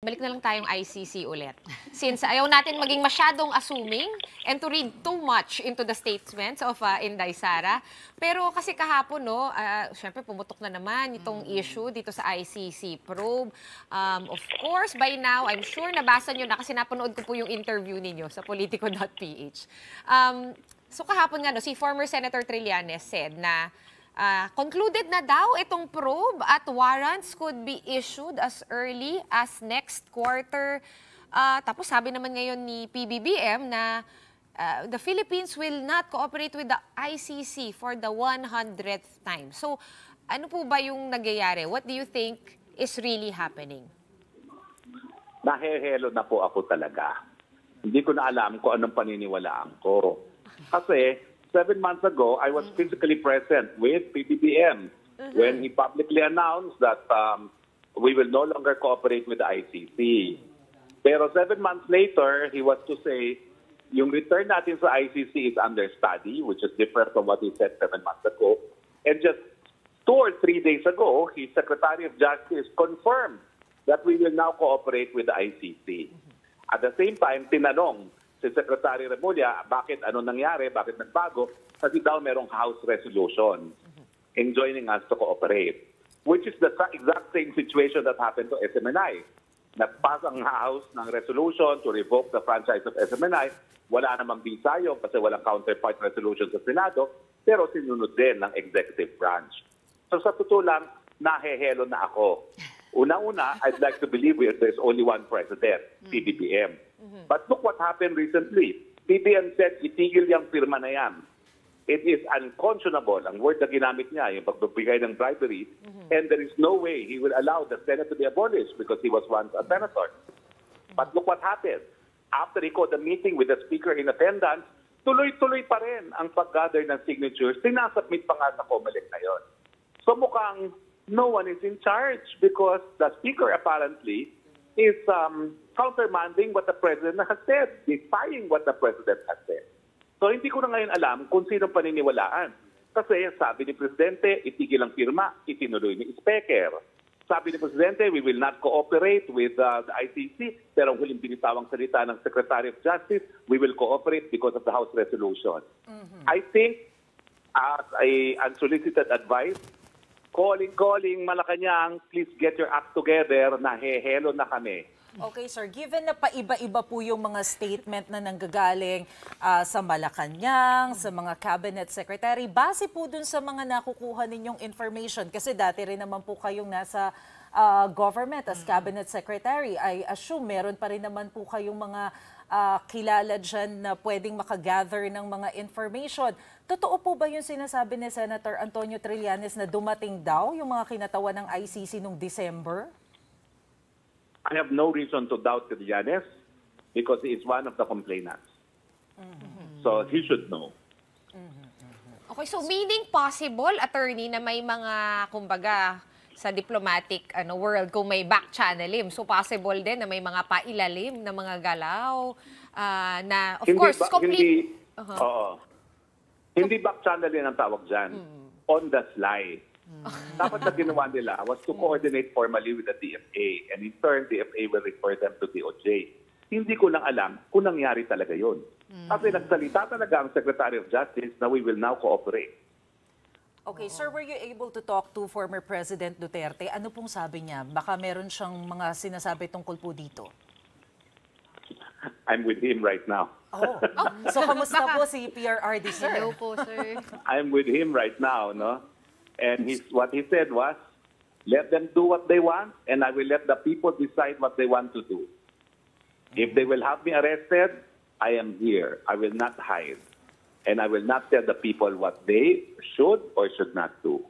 balik na lang tayong ICC ulit. Since ayaw natin maging masyadong assuming and to read too much into the statements of Inday Sara. Pero kasi kahapon, no, syempre pumutok na naman itong issue dito sa ICC probe. Of course, by now, I'm sure nabasa nyo na kasi napanood ko po yung interview ninyo sa politico.ph. So kahapon nga, no, si former Senator Trillanes said na concluded na daw itong probe at warrants could be issued as early as next quarter. Tapos sabi naman ngayon ni PBBM na the Philippines will not cooperate with the ICC for the 100th time. So ano po ba yung nagyayari? What do you think is really happening? Nahehelo na po ako talaga. Hindi ko na alam kung anong paniniwalaan ko. Kasi 7 months ago, I was physically present with PBBM when he publicly announced that we will no longer cooperate with the ICC. Pero 7 months later, he was to say, yung return natin sa ICC is under study, which is different from what he said 7 months ago. And just 2 or 3 days ago, his Secretary of Justice confirmed that we will now cooperate with the ICC. At the same time, tinanong si Secretary Remulla, bakit ano nangyari, bakit nagbago? Kasi daw merong House resolution in joining us to cooperate. Which is the exact same situation that happened to SMNI. Nagpas ang House ng resolution to revoke the franchise of SMNI. Wala namang bisa yun kasi walang counterpart resolution sa Senado, pero sinunod din ng executive branch. So sa totoo lang, nahehelo na ako. Una-una, I'd like to believe there's only one president, PBBM. But look what happened recently. PBBM said, itigil yung firma na yan. It is unconscionable. Ang word na ginamit niya, yung pagbibigay ng bribery, and there is no way he will allow the Senate to be abolished because he was once a senator. But look what happened. After he called a meeting with the speaker in attendance, tuloy-tuloy pa rin ang pag-gather ng signatures. Sinasubmit pa nga sa COMELEC na yun. So mukhang no one is in charge because the speaker apparently is countermanding what the president has said, defying what the president has said. So hindi ko na ngayon alam kung sinong paniniwalaan. Kasi sabi ni Presidente, itigil ang firma, itinuloy ni Speaker. Sabi ni Presidente, we will not cooperate with the ICC, pero ang huling binitawang salita ng Secretary of Justice, we will cooperate because of the House resolution. I think, as a unsolicited advice, calling Malacanang, please get your act together, nahehelo na kami. Okay, sir. Given na paiba-iba po yung mga statement na nanggagaling sa Malacanang, sa mga cabinet secretary, base po dun sa mga nakukuha ninyong information, kasi dati rin naman po kayong nasa government as cabinet secretary, I assume meron pa rin naman po kayong mga kilala dyan na pwedeng makagather ng mga information. Totoo po ba yung sinasabi ni Senator Antonio Trillanes na dumating daw yung mga kinatawan ng ICC noong December? I have no reason to doubt Trillanes because he is one of the complainants. So he should know. Okay, so meaning possible, attorney, na may mga, kumbaga, sa diplomatic world, kung may back channeling, so possible din na may mga pailalim na mga galaw na, of course, complete... Hindi back channeling ang tawag dyan. On the sly. Dapat na ginawa nila was to coordinate formally with the DFA, and in turn, DFA will refer them to DOJ. Hindi ko lang alam kung nangyari talaga yun. Kasi nagsalita talaga ang Secretary of Justice na we will now cooperate. Okay, sir, were you able to talk to former President Duterte? Ano pong sabi niya? Baka meron siyang mga sinasabi tungkol po dito. I'm with him right now. So kamusta po si PRRD, sir? Hello po, sir. I'm with him right now, no? And what he said was, let them do what they want, and I will let the people decide what they want to do. If they will have me arrested, I am here. I will not hide. And I will not tell the people what they should or should not do.